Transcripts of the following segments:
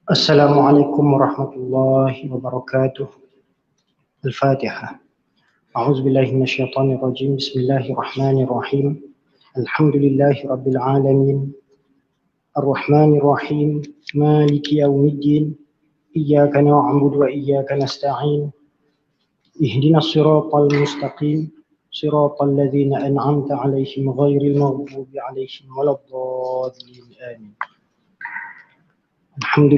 السلام عليكم ورحمة الله وبركاته. الفاتحة. أعوذ بالله من الشيطان الرجيم. بسم الله الرحمن الرحيم. الحمد لله رب العالمين الرحمن الرحيم مالك يوم الدين إياك نعبد وإياك نستعين اهدنا الصراط المستقيم صراط الذين أنعمت عليهم غير المغضوب عليهم ولا الضالين آمين. الحمد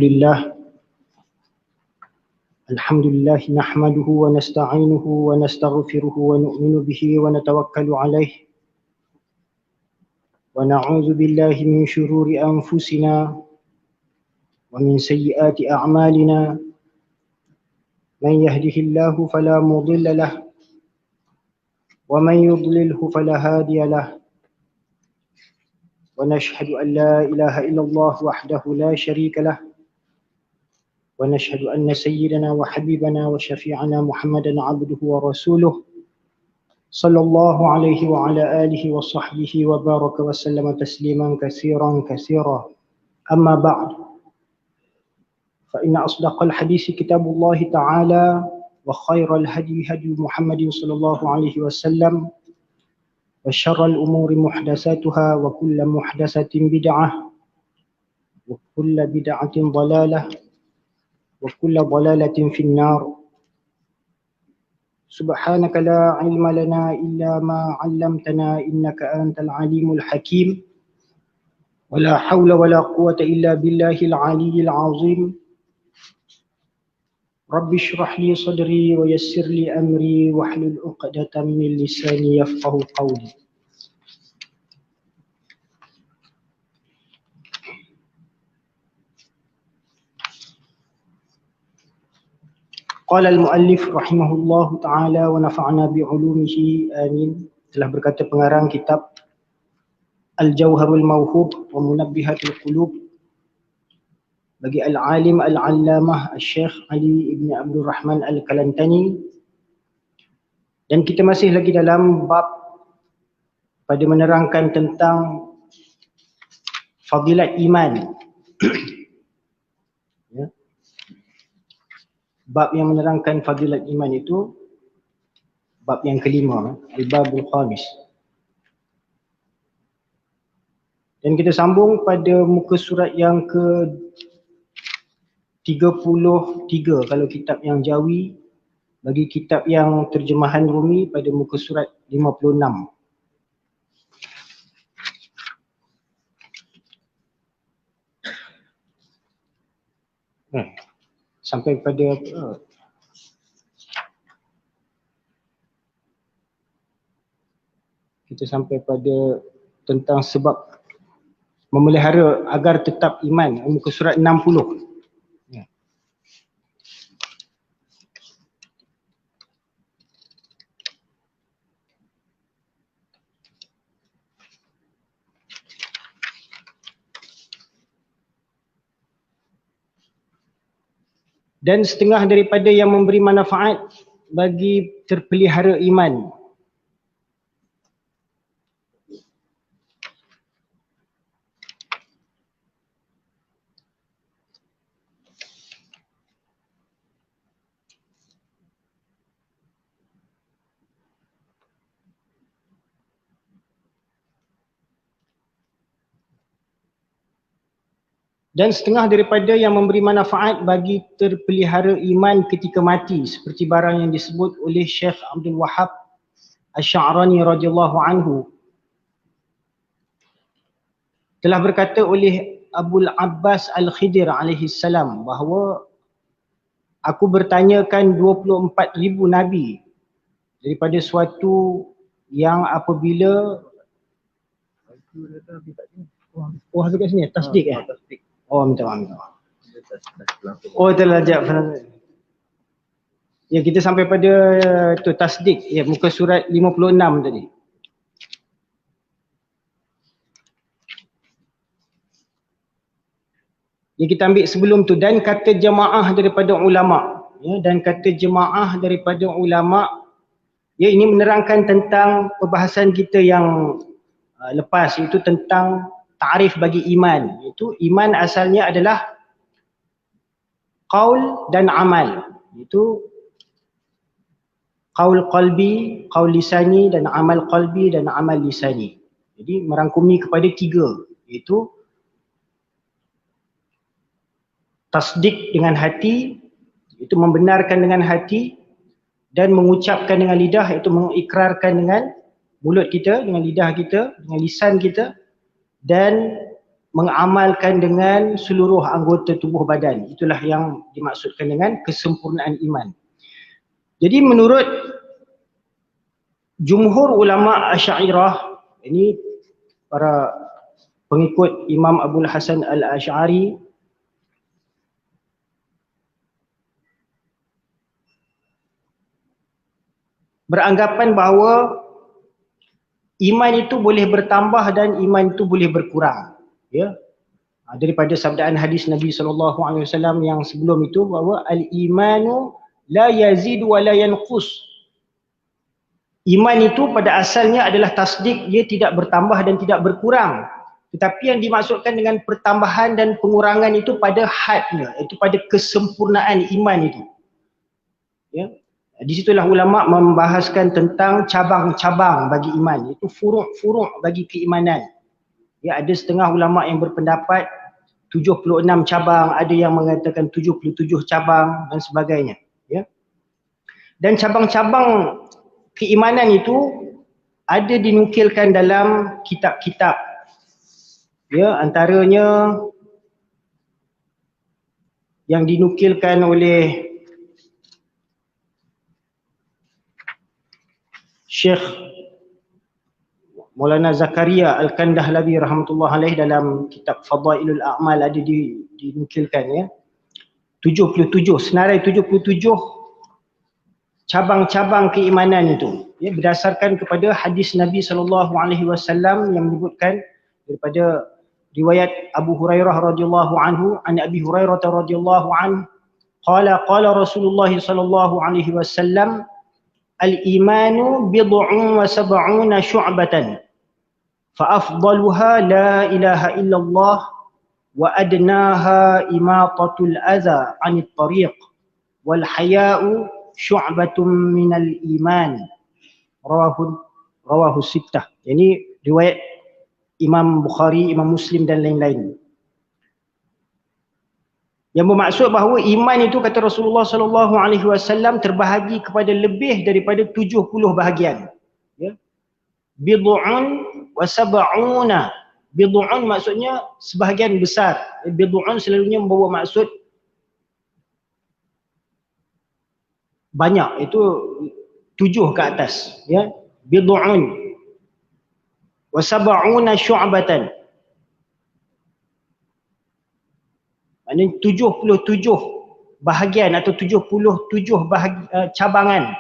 لله نحمده ونستعينه ونستغفره ونؤمن به ونتوكل عليه ونعوذ بالله من شرور أنفسنا ومن سيئات أعمالنا من يهده الله فلا مضل له ومن يضلله فلا هادي له ونشهد أن لا إله إلا الله وحده لا شريك له ونشهد أن سيدنا وحبيبنا وشفيعنا محمدا عبده ورسوله صلى الله عليه وعلى آله وصحبه وبارك وسلم تسليما كثيرا أما بعد فإن أصدق الحديث كتاب الله تعالى وخير الهدي هدي محمد صلى الله عليه وسلم وشر الأمور محدثاتها وكل محدثة بدعة وكل بدعة ضلالة وكل ضلالة في النار. سبحانك لا علم لنا إلا ما علمتنا إنك أنت العليم الحكيم ولا حول ولا قوة إلا بالله العلي العظيم. رب اشرح لي صدري ويسر لي أمري واحلل عقدة من لساني يفقه قولي. قال المؤلف رحمه الله تعالى ونفعنا بعلومه آمين. Telah berkata pengarang kitab Al-Jawharul Mawhub wa Munabbihatul Qulub bagi Al-Alim Al-Allamah Al-Syekh Ali ibn Abdul Rahman Al-Kalantani, dan kita masih lagi dalam bab pada menerangkan tentang fadilat iman. Ya. Bab yang menerangkan fadilat iman itu bab yang kelima, Al-Babul Khamis. Dan kita sambung pada muka surat yang ke-33 kalau kitab yang Jawi. Bagi kitab yang terjemahan Rumi pada muka surat 56. Sampai pada kita sampai pada tentang sebab memelihara agar tetap iman, muka surat 60. Dan setengah daripada yang memberi manfaat bagi terpelihara iman. Dan setengah daripada yang memberi manfaat bagi terpelihara iman ketika mati, seperti barang yang disebut oleh Syekh Abdul Wahab Asy-Sya'rani radhiyallahu anhu. Telah berkata oleh Abul Abbas Al-Khidir alaihi salam bahawa aku bertanyakan 24,000 nabi daripada suatu yang apabila kat sini tasdik tasdik. Oh, minta maaf. Oh, terlajak. Ya, kita sampai pada tu tasdik, ya, muka surat 56 tadi. Ya, kita ambil sebelum tu, dan kata jemaah daripada ulama, ya, dan kata jemaah daripada ulama, ya, ini menerangkan tentang perbahasan kita yang lepas, itu tentang ta'rif bagi iman. Itu iman asalnya adalah qaul dan amal. Itu qaul qalbi, qaul lisani, dan amal qalbi dan amal lisani. Jadi merangkumi kepada 3, iaitu tasdik dengan hati, itu membenarkan dengan hati, dan mengucapkan dengan lidah, iaitu mengikrarkan dengan mulut kita, dengan lidah kita, dengan lisan kita, dan mengamalkan dengan seluruh anggota tubuh badan. Itulah yang dimaksudkan dengan kesempurnaan iman. Jadi menurut jumhur ulama Asy'ariyah, ini para pengikut Imam Abul Hasan Al-Asy'ari, beranggapan bahawa iman itu boleh bertambah dan iman itu boleh berkurang. Ya. Daripada sabdaan hadis Nabi SAW yang sebelum itu, bahawa al-imanu la yazid wa la yanqus. Iman itu pada asalnya adalah tasdik, ia tidak bertambah dan tidak berkurang. Tetapi yang dimaksudkan dengan pertambahan dan pengurangan itu pada hadnya, itu pada kesempurnaan iman itu. Ya. Di situlah ulama membahaskan tentang cabang-cabang bagi iman, itu furu'-furu' bagi keimanan. Ya, ada setengah ulama yang berpendapat 76 cabang, ada yang mengatakan 77 cabang dan sebagainya. Ya. Dan cabang-cabang keimanan itu ada dinukilkan dalam kitab-kitab. Ya, antaranya yang dinukilkan oleh Syekh Maulana Zakaria Al-Kandahlawi rahmatullah alaih dalam kitab Fadailul A'mal ada dinukilkan, ya. 77, senarai 77 cabang-cabang keimanan itu, ya, berdasarkan kepada hadis Nabi SAW yang menyebutkan daripada riwayat Abu Hurairah radhiyallahu anhu, an Abi Hurairah radhiyallahu anhu qala Rasulullah sallallahu alaihi wasallam al-imanu bid'un wa sab'una syu'batan fa afdaluha la ilaha illallah wa adnaha imatatul adza 'anit tariq wal haya'u syu'batun minal iman. Rawahu sittah. Ini riwayat Imam Bukhari, Imam Muslim dan lain-lain. Yang bermaksud bahawa iman itu, kata Rasulullah SAW, terbahagi kepada lebih daripada 70 bahagian. Ya. Bid'un wa sab'una. Bid'un maksudnya sebahagian besar. Bid'un selalunya membawa maksud banyak, itu 7 ke atas. Ya. Bid'un wa sab'una syu'batan. Maknanya 77 bahagian atau 77 cabangan.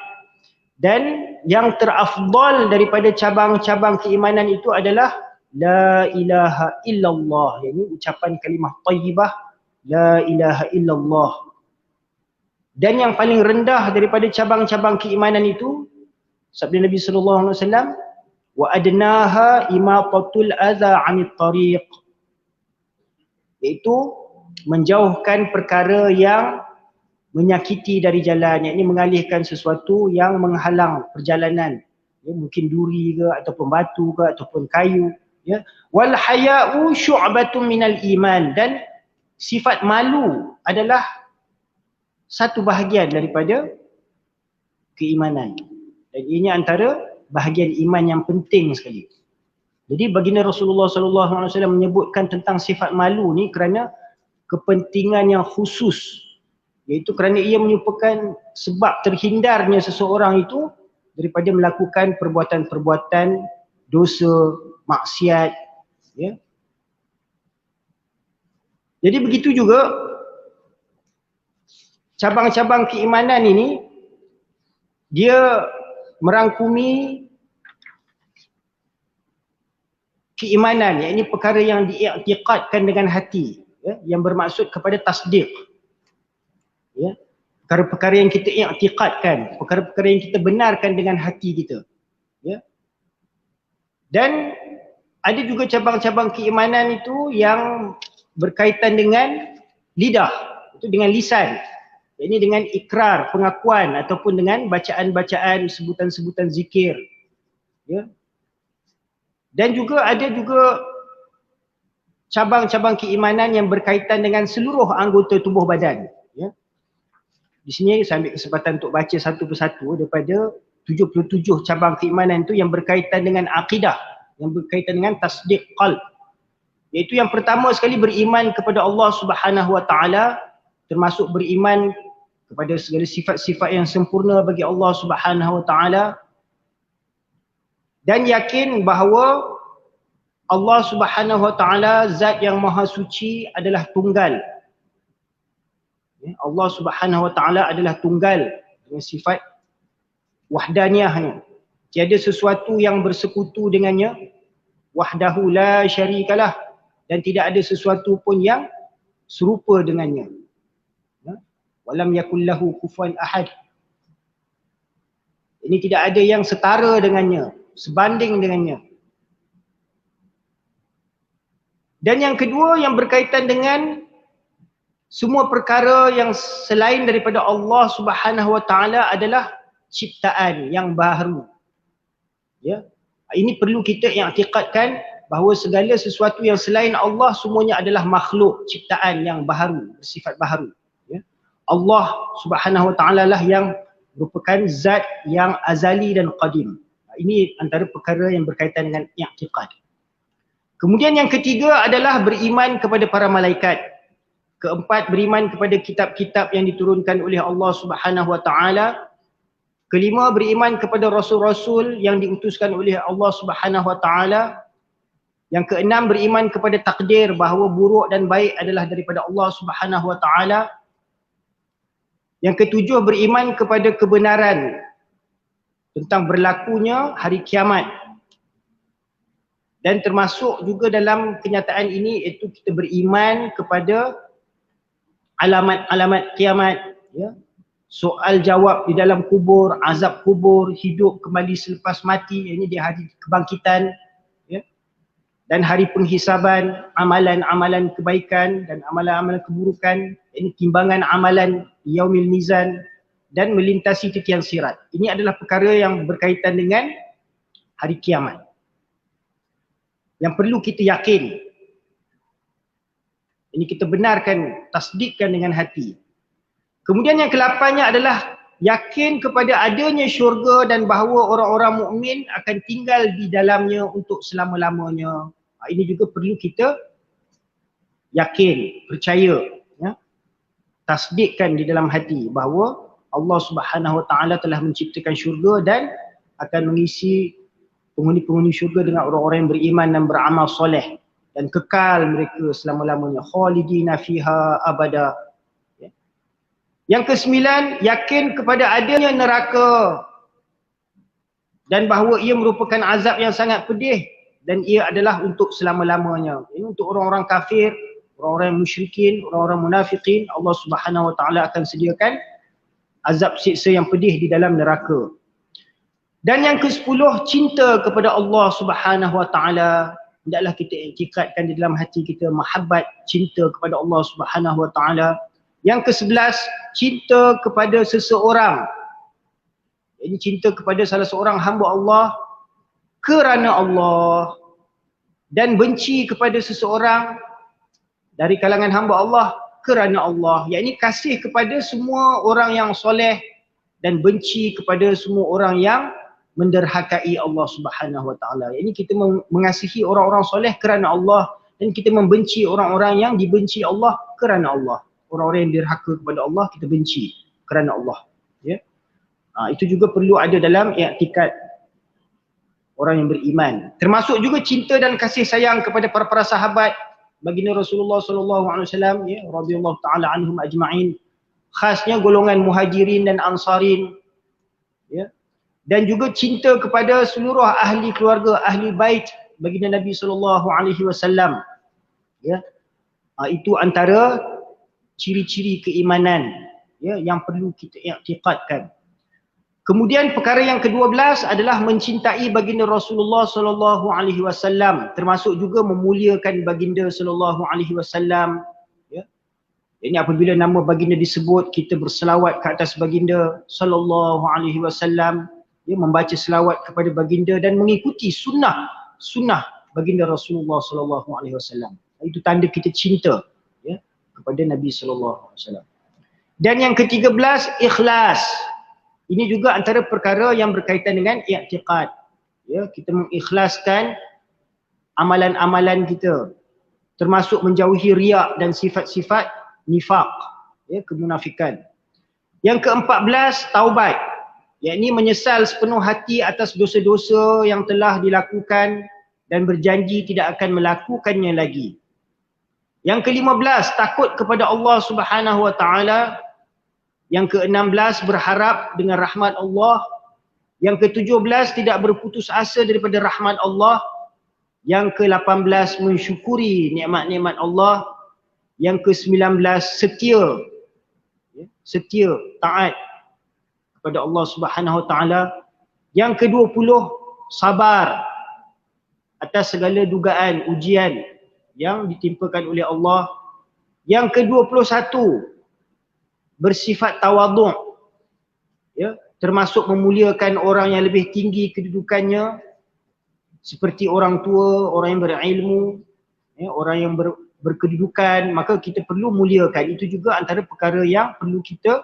Dan yang terafdal daripada cabang-cabang keimanan itu adalah la ilaha illallah. Ini ucapan kalimah thayyibah, la ilaha illallah. Dan yang paling rendah daripada cabang-cabang keimanan itu, sabda Nabi SAW, wa adnaha imatatul adza 'anit tariq. Iaitu menjauhkan perkara yang menyakiti dari jalan, yakni mengalihkan sesuatu yang menghalang perjalanan, ya, mungkin duri ke ataupun batu ke ataupun kayu, ya. Wal haya'u syu'batun minal iman, dan sifat malu adalah satu bahagian daripada keimanan, dan ini antara bahagian iman yang penting sekali. Jadi baginda Rasulullah SAW menyebutkan tentang sifat malu ni kerana kepentingan yang khusus, iaitu kerana ia merupakan sebab terhindarnya seseorang itu daripada melakukan perbuatan-perbuatan dosa, maksiat, ya. Jadi begitu juga cabang-cabang keimanan ini, dia merangkumi keimanan, iaitu perkara yang diiktikadkan dengan hati, ya, yang bermaksud kepada tasdik. Ya, perkara-perkara yang kita iktikadkan, perkara-perkara yang kita benarkan dengan hati kita. Ya. Dan ada juga cabang-cabang keimanan itu yang berkaitan dengan lidah. Itu dengan lisan. Ini dengan ikrar, pengakuan ataupun dengan bacaan-bacaan, sebutan-sebutan zikir. Ya. Dan juga ada juga cabang-cabang keimanan yang berkaitan dengan seluruh anggota tubuh badan. Ya. Di sini saya ambil kesempatan untuk baca satu persatu daripada 77 cabang keimanan itu yang berkaitan dengan akidah, yang berkaitan dengan tasdiq qalb. Iaitu yang pertama sekali beriman kepada Allah Subhanahu Wa Taala, termasuk beriman kepada segala sifat-sifat yang sempurna bagi Allah Subhanahu Wa Taala, dan yakin bahawa Allah Subhanahu Wa Taala zat yang maha suci adalah tunggal. Allah Subhanahu Wa Taala adalah tunggal dengan sifat wahdaniyahnya. Tiada sesuatu yang bersekutu dengannya. Wahdahu la syarikalah, dan tidak ada sesuatu pun yang serupa dengannya. Walam yakul lahu kufuwan ahad. Ini tidak ada yang setara dengannya, sebanding dengannya. Dan yang kedua yang berkaitan dengan semua perkara yang selain daripada Allah Subhanahu Wa Taala adalah ciptaan yang baru. Ya. Ini perlu kita i'tiqadkan bahawa segala sesuatu yang selain Allah semuanya adalah makhluk ciptaan yang baru, bersifat baru. Ya. Allah Subhanahu Wa Taala lah yang merupakan zat yang azali dan qadim. Ini antara perkara yang berkaitan dengan i'tiqad. Kemudian yang ketiga adalah beriman kepada para malaikat. Keempat, beriman kepada kitab-kitab yang diturunkan oleh Allah Subhanahu Wa Taala. Kelima, beriman kepada rasul-rasul yang diutuskan oleh Allah Subhanahu Wa Taala. Yang keenam, beriman kepada takdir bahawa buruk dan baik adalah daripada Allah Subhanahu Wa Taala. Yang ketujuh, beriman kepada kebenaran tentang berlakunya hari kiamat. Dan termasuk juga dalam kenyataan ini iaitu kita beriman kepada alamat-alamat kiamat, ya. Soal jawab di dalam kubur, azab kubur, hidup kembali selepas mati, ini di hari kebangkitan, ya. Dan hari penghisaban, amalan-amalan kebaikan dan amalan-amalan keburukan, ini timbangan amalan yaumil mizan, dan melintasi titian sirat. Ini adalah perkara yang berkaitan dengan hari kiamat yang perlu kita yakin. Ini kita benarkan, tasdikkan dengan hati. Kemudian yang ke-8-nya adalah yakin kepada adanya syurga dan bahawa orang-orang mukmin akan tinggal di dalamnya untuk selama-lamanya. Ini juga perlu kita yakin, percaya, ya. Tasdikkan di dalam hati bahawa Allah Subhanahu Wa Taala telah menciptakan syurga dan akan mengisi penghuni-penghuni syurga dengan orang-orang yang beriman dan beramal soleh, dan kekal mereka selama-lamanya, khalidina fiha abada. Yang ke-9, yakin kepada adanya neraka dan bahawa ia merupakan azab yang sangat pedih dan ia adalah untuk selama-lamanya. Ini untuk orang-orang kafir, orang-orang musyrikin, orang-orang munafikin, Allah Subhanahu Wa Taala akan sediakan azab siksa yang pedih di dalam neraka. Dan yang ke-10, cinta kepada Allah Subhanahu Wa Taala. Hendaklah kita iktikadkan di dalam hati kita mahabbat, cinta kepada Allah Subhanahu Wa Taala. Yang ke-11, cinta kepada seseorang. Ini cinta kepada salah seorang hamba Allah kerana Allah, dan benci kepada seseorang dari kalangan hamba Allah kerana Allah. Yang ini kasih kepada semua orang yang soleh dan benci kepada semua orang yang menderhakai Allah Subhanahu Wa Taala. Ini kita mengasihi orang-orang soleh kerana Allah, dan kita membenci orang-orang yang dibenci Allah kerana Allah. Orang-orang yang dirhaka kepada Allah kita benci kerana Allah, ya. Itu juga perlu ada dalam i'tikad orang yang beriman. Termasuk juga cinta dan kasih sayang kepada para sahabat baginda Rasulullah sallallahu alaihi wasallam, ya, radhiyallahu taala anhum ajma'in, khasnya golongan Muhajirin dan Ansarin, ya. Dan juga cinta kepada seluruh ahli keluarga, ahli bait baginda Nabi sallallahu alaihi wasallam, ya. Itu antara ciri-ciri keimanan, ya, yang perlu kita i'tiqadkan. Kemudian perkara yang ke-12 adalah mencintai baginda Rasulullah sallallahu alaihi wasallam, termasuk juga memuliakan baginda sallallahu alaihi wasallam, ya. Ini apabila nama baginda disebut, kita berselawat ke atas baginda sallallahu alaihi wasallam, ya, membaca selawat kepada baginda dan mengikuti sunnah baginda Rasulullah sallallahu alaihi wasallam. Itu tanda kita cinta, ya, kepada Nabi sallallahu alaihi wasallam. Dan yang ke-13, ikhlas. Ini juga antara perkara yang berkaitan dengan i'tiqad. Ya, kita mengikhlaskan amalan-amalan kita, termasuk menjauhi riak dan sifat-sifat nifaq, ya, kemunafikan. Yang ke-14, taubat. Yakni menyesal sepenuh hati atas dosa-dosa yang telah dilakukan dan berjanji tidak akan melakukannya lagi. Yang ke-15, takut kepada Allah Subhanahu wa taala. Yang ke-16, berharap dengan rahmat Allah. Yang ke-17, tidak berputus asa daripada rahmat Allah. Yang ke-18, mensyukuri nikmat-nikmat Allah. Yang ke-19, setia, setia, taat kepada Allah Subhanahu wa taala. Yang ke-20, sabar atas segala dugaan, ujian yang ditimpakan oleh Allah. Yang ke-21, bersifat tawaduk, ya, termasuk memuliakan orang yang lebih tinggi kedudukannya, seperti orang tua, orang yang berilmu, ya, orang yang berkedudukan, maka kita perlu muliakan. Itu juga antara perkara yang perlu kita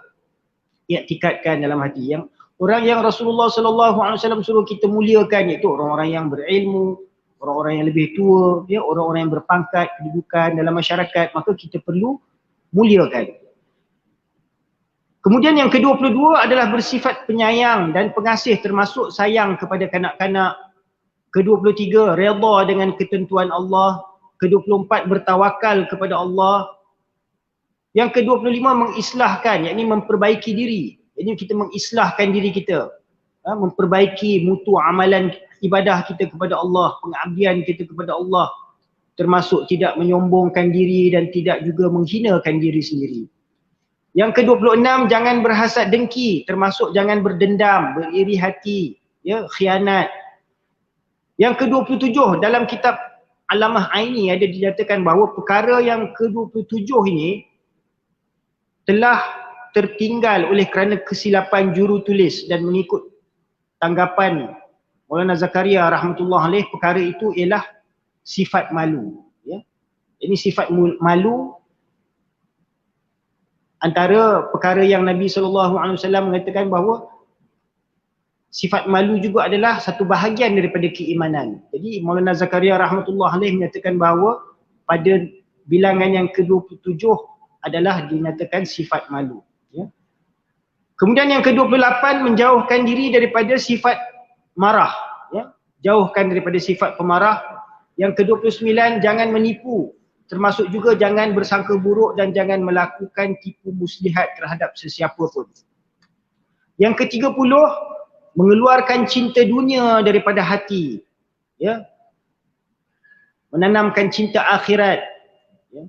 i'tikadkan dalam hati. Yang orang yang Rasulullah sallallahu alaihi wasallam suruh kita muliakan, iaitu orang-orang yang berilmu, orang-orang yang lebih tua, ya, orang-orang yang berpangkat kedudukan dalam masyarakat, maka kita perlu muliakan. Kemudian yang ke-22 adalah bersifat penyayang dan pengasih, termasuk sayang kepada kanak-kanak. Ke-23, redha dengan ketentuan Allah. Ke-24, bertawakal kepada Allah. Yang ke-25, mengislahkan, yakni memperbaiki diri. Jadi kita mengislahkan diri kita, memperbaiki mutu amalan ibadah kita kepada Allah, pengabdian kita kepada Allah, termasuk tidak menyombongkan diri dan tidak juga menghinakan diri sendiri. Yang ke-26, jangan berhasad dengki, termasuk jangan berdendam, beriri hati, ya, khianat. Yang ke-27, dalam kitab Alamah Aini ada dinyatakan bahawa perkara yang ke-27 ini telah tertinggal oleh kerana kesilapan jurutulis, dan mengikut tanggapan Maulana Zakaria rahmatullah alaih, perkara itu ialah sifat malu, ya. Ini sifat malu antara perkara yang Nabi SAW mengatakan bahawa sifat malu juga adalah satu bahagian daripada keimanan. Jadi Maulana Zakaria rahmatullah alaih menyatakan bahawa pada bilangan yang ke-27 adalah dinyatakan sifat malu, ya. Kemudian yang ke-28, menjauhkan diri daripada sifat marah, ya. Jauhkan daripada sifat pemarah. Yang ke-29, jangan menipu, termasuk juga jangan bersangka buruk dan jangan melakukan tipu muslihat terhadap sesiapa pun. Yang ke-30, mengeluarkan cinta dunia daripada hati, ya. Menanamkan cinta akhirat, ya.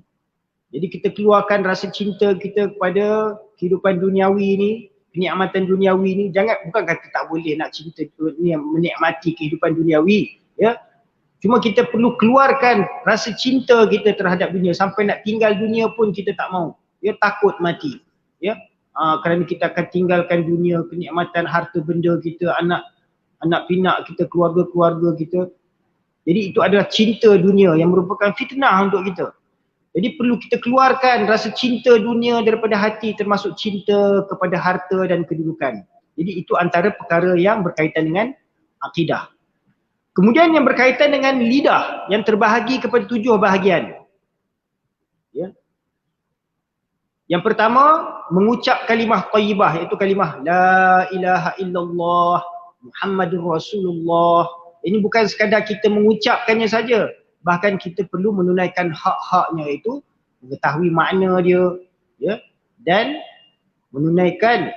Jadi kita keluarkan rasa cinta kita kepada kehidupan duniawi ni, kenikmatan duniawi ni. Bukan kata tak boleh nak cinta ni, menikmati kehidupan duniawi, ya. Cuma kita perlu keluarkan rasa cinta kita terhadap dunia. Sampai nak tinggal dunia pun kita tak mau, ya, takut mati, ya. Kerana kita akan tinggalkan dunia, kenikmatan harta benda kita, anak pinak kita, keluarga-keluarga kita. Jadi itu adalah cinta dunia yang merupakan fitnah untuk kita. Jadi perlu kita keluarkan rasa cinta dunia daripada hati, termasuk cinta kepada harta dan kedudukan. Jadi itu antara perkara yang berkaitan dengan akidah. Kemudian yang berkaitan dengan lidah, yang terbahagi kepada 7 bahagian, ya. Yang pertama, mengucap kalimah thayyibah, iaitu kalimah la ilaha illallah Muhammadur Rasulullah. Ini bukan sekadar kita mengucapkannya saja, bahkan kita perlu menunaikan hak-haknya, iaitu mengetahui makna dia, ya, dan menunaikan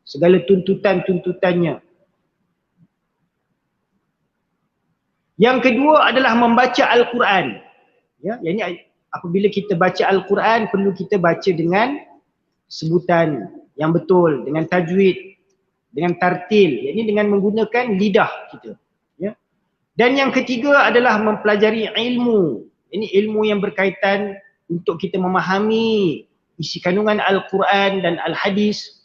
segala tuntutan-tuntutannya. Yang kedua adalah membaca Al-Quran, ya. Yang ini apabila kita baca Al-Quran, perlu kita baca dengan sebutan yang betul, dengan tajwid, dengan tartil, yakni dengan menggunakan lidah kita, ya. Dan yang ketiga adalah mempelajari ilmu. Ini ilmu yang berkaitan untuk kita memahami isi kandungan Al-Quran dan Al-Hadis,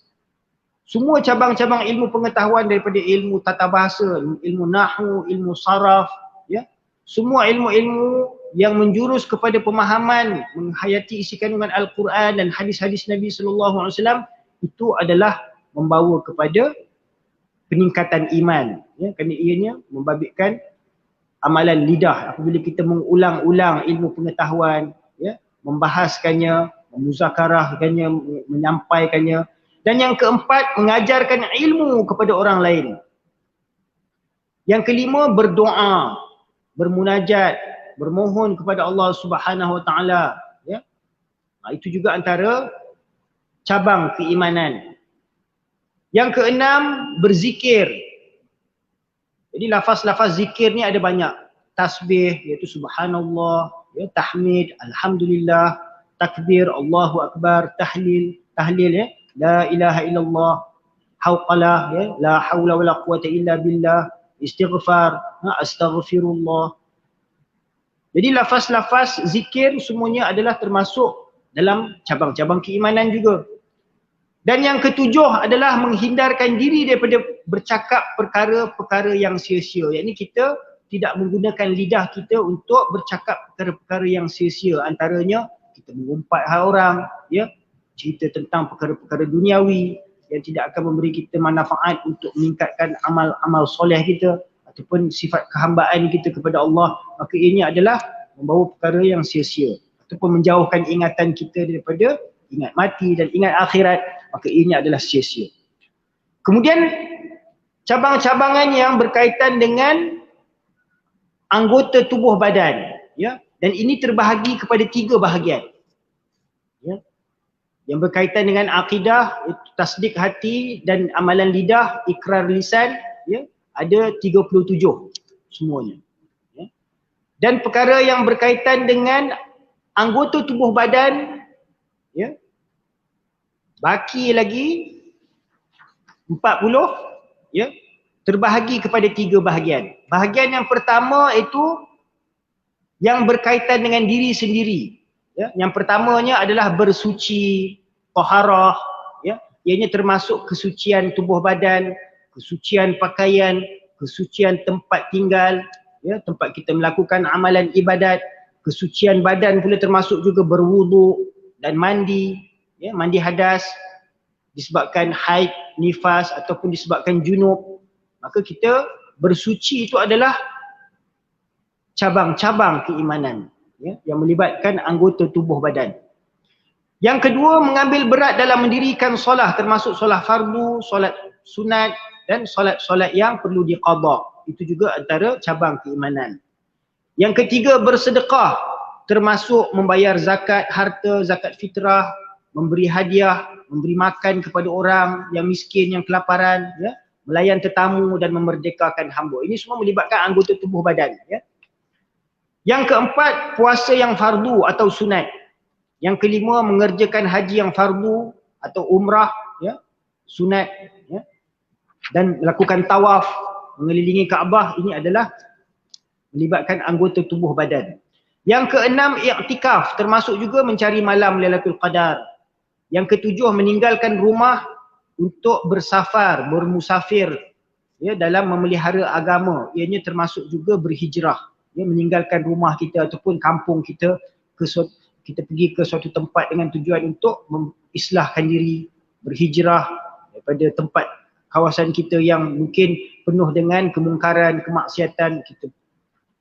semua cabang-cabang ilmu pengetahuan daripada ilmu tata bahasa, ilmu nahwu, ilmu saraf, ya, semua ilmu-ilmu yang menjurus kepada pemahaman menghayati isi kandungan Al-Quran dan hadis-hadis Nabi SAW, itu adalah membawa kepada peningkatan iman, ya, kerana ianya membabitkan amalan lidah. Apabila kita mengulang-ulang ilmu pengetahuan, ya, membahaskannya, memuzakarahkannya, menyampaikannya. Dan yang keempat, mengajarkan ilmu kepada orang lain. Yang kelima, berdoa, bermunajat, bermohon kepada Allah Subhanahu Wa Taala, ya. Itu juga antara cabang keimanan. Yang keenam, berzikir. Jadi lafaz-lafaz zikir ni ada banyak. Tasbih, iaitu subhanallah, ya, tahmid, alhamdulillah, takbir, Allahu Akbar, tahlil, ya, la ilaha illallah, hauqalah, ya, la hawla wala quwata illa billah, istighfar, astaghfirullah. Jadi lafaz-lafaz zikir semuanya adalah termasuk dalam cabang-cabang keimanan juga. Dan yang ketujuh adalah menghindarkan diri daripada bercakap perkara-perkara yang sia-sia. Iaitu kita tidak menggunakan lidah kita untuk bercakap perkara-perkara yang sia-sia. Antaranya kita mengumpat hal orang, ya, cerita tentang perkara-perkara duniawi yang tidak akan memberi kita manfaat untuk meningkatkan amal-amal soleh kita ataupun sifat kehambaan kita kepada Allah. Maka ini adalah membawa perkara yang sia-sia ataupun menjauhkan ingatan kita daripada ingat mati dan ingat akhirat. Maka ini adalah sia-sia. Kemudian cabang-cabangan yang berkaitan dengan anggota tubuh badan, ya, dan ini terbahagi kepada 3 bahagian, ya. Yang berkaitan dengan akidah, tasdik hati dan amalan lidah, ikrar lisan, ya, ada 37 semuanya, ya. Dan perkara yang berkaitan dengan anggota tubuh badan, ya, baki lagi 40, ya, terbahagi kepada 3 bahagian. Bahagian yang pertama itu yang berkaitan dengan diri sendiri, ya. Yang pertamanya adalah bersuci, taharah, ya. Ianya termasuk kesucian tubuh badan, kesucian pakaian, kesucian tempat tinggal, ya, tempat kita melakukan amalan ibadat. Kesucian badan pula termasuk juga berwuduk dan mandi, ya, mandi hadas disebabkan haid, nifas ataupun disebabkan junub. Maka kita bersuci itu adalah cabang-cabang keimanan, ya, yang melibatkan anggota tubuh badan. Yang kedua, mengambil berat dalam mendirikan solat, termasuk solat fardu, solat sunat dan solat-solat yang perlu diqada. Itu juga antara cabang keimanan. Yang ketiga, bersedekah, termasuk membayar zakat harta, zakat fitrah, memberi hadiah, memberi makan kepada orang yang miskin, yang kelaparan, ya, melayan tetamu dan memerdekakan hamba. Ini semua melibatkan anggota tubuh badan, ya. Yang keempat, puasa yang fardu atau sunat. Yang kelima, mengerjakan haji yang fardu atau umrah, ya, sunat, ya, dan melakukan tawaf mengelilingi Kaabah. Ini adalah melibatkan anggota tubuh badan. Yang keenam, i'tikaf, termasuk juga mencari malam Lailatul Qadar. Yang ketujuh, meninggalkan rumah untuk bersafar, bermusafir, ya, dalam memelihara agama. Ianya termasuk juga berhijrah, ya, meninggalkan rumah kita ataupun kampung kita, kita pergi ke suatu tempat dengan tujuan untuk mengislahkan diri, berhijrah daripada tempat kawasan kita yang mungkin penuh dengan kemungkaran, kemaksiatan. Kita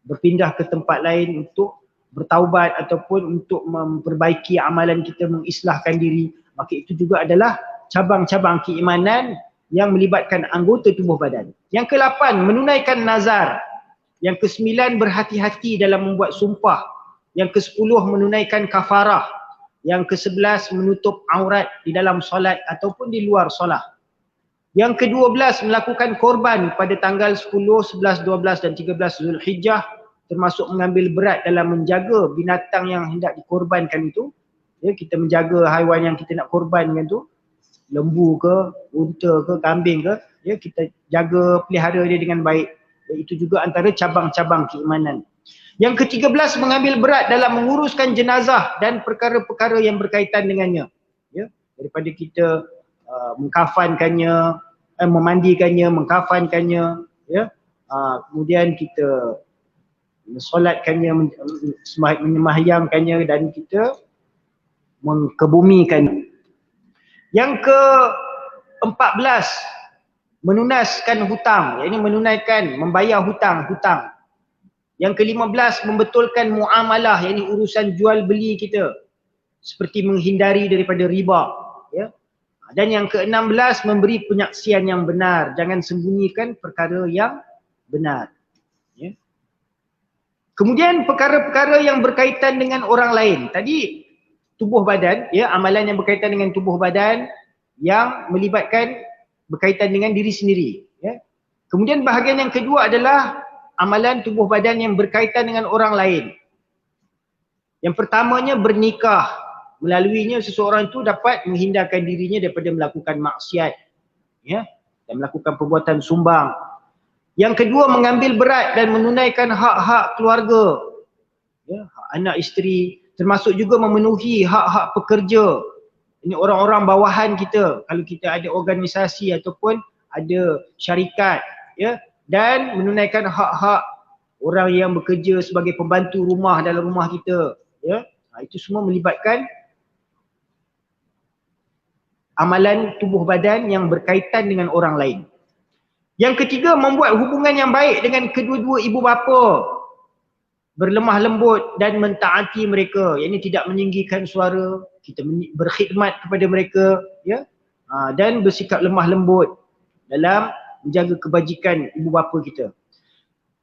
berpindah ke tempat lain untuk bertaubat ataupun untuk memperbaiki amalan kita, mengislahkan diri. Maka itu juga adalah cabang-cabang keimanan yang melibatkan anggota tubuh badan. Yang ke-8, menunaikan nazar. Yang ke-9, berhati-hati dalam membuat sumpah. Yang ke-10, menunaikan kafarah. Yang ke-11, menutup aurat di dalam solat ataupun di luar solat. Yang ke-12, melakukan korban pada tanggal 10, 11, 12 dan 13 Zulhijjah, termasuk mengambil berat dalam menjaga binatang yang hendak dikorbankan itu. Ya, kita menjaga haiwan yang kita nak korbankan tu, lembu ke, unta ke, kambing ke, ya, kita jaga, pelihara dia dengan baik. Ya, itu juga antara cabang-cabang keimanan. Yang ke-13, mengambil berat dalam menguruskan jenazah dan perkara-perkara yang berkaitan dengannya. daripada kita mengkafankannya, memandikannya, mengkafankannya, ya. Kemudian kita solatkannya, menyembahyangkannya dan kita mengkebumikan. Yang ke-14, menunaskan hutang, iaitu menunaikan, membayar hutang. Yang ke-15, membetulkan muamalah, iaitu urusan jual beli kita, seperti menghindari daripada riba, ya. Dan yang ke-16, memberi penyaksian yang benar, jangan sembunyikan perkara yang benar, ya. Kemudian perkara-perkara yang berkaitan dengan orang lain. Tadi tubuh badan, ya, amalan yang berkaitan dengan tubuh badan yang melibatkan berkaitan dengan diri sendiri, ya. Kemudian bahagian yang kedua adalah amalan tubuh badan yang berkaitan dengan orang lain. Yang pertamanya bernikah, melaluinya seseorang itu dapat menghindarkan dirinya daripada melakukan maksiat, ya, dan melakukan perbuatan sumbang. Yang kedua, mengambil berat dan menunaikan hak-hak keluarga, ya, hak anak isteri, termasuk juga memenuhi hak-hak pekerja. Ini orang-orang bawahan kita, kalau kita ada organisasi ataupun ada syarikat, ya, dan menunaikan hak-hak orang yang bekerja sebagai pembantu rumah dalam rumah kita, ya. Itu semua melibatkan amalan tubuh badan yang berkaitan dengan orang lain. Yang ketiga, membuat hubungan yang baik dengan kedua-dua ibu bapa, berlemah lembut dan mentaati mereka, iaitu tidak meninggikan suara, kita berkhidmat kepada mereka, ya, dan bersikap lemah lembut dalam menjaga kebajikan ibu bapa kita.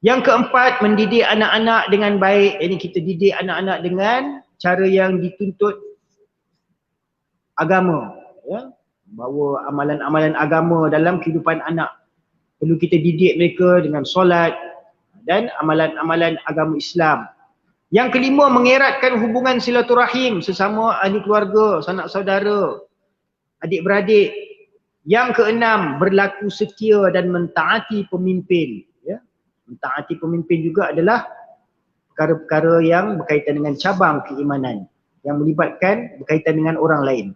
Yang keempat, mendidik anak-anak dengan baik, iaitu kita didik anak-anak dengan cara yang dituntut agama, ya, bahawa amalan-amalan agama dalam kehidupan anak perlu kita didik mereka dengan solat dan amalan-amalan agama Islam. Yang kelima, mengeratkan hubungan silaturahim sesama ahli keluarga, sanak saudara, adik-beradik. Yang keenam, berlaku setia dan mentaati pemimpin, ya. Mentaati pemimpin juga adalah perkara-perkara yang berkaitan dengan cabang keimanan yang melibatkan berkaitan dengan orang lain.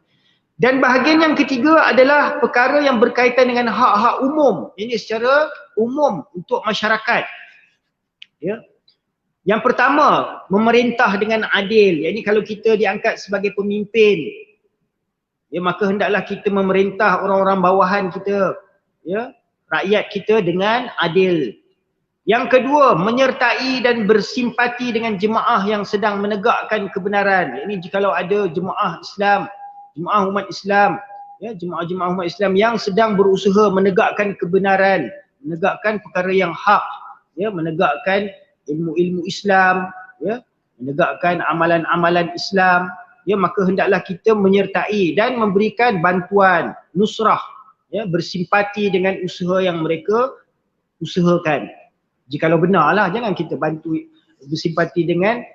Dan bahagian yang ketiga adalah perkara yang berkaitan dengan hak-hak umum. Ini secara umum untuk masyarakat, ya. Yang pertama, memerintah dengan adil. Ini kalau kita diangkat sebagai pemimpin, ya, maka hendaklah kita memerintah orang-orang bawahan kita, ya, rakyat kita dengan adil. Yang kedua, menyertai dan bersimpati dengan jemaah yang sedang menegakkan kebenaran. Ini jikalau ada jemaah Islam, jemaah umat Islam, ya, jemaah-jemaah umat Islam yang sedang berusaha menegakkan kebenaran, menegakkan perkara yang hak, ya, menegakkan ilmu-ilmu Islam, ya, menegakkan amalan-amalan Islam, ya, maka hendaklah kita menyertai dan memberikan bantuan, nusrah, ya, bersimpati dengan usaha yang mereka usahakan. Jikalau benarlah, jangan kita bantu bersimpati dengan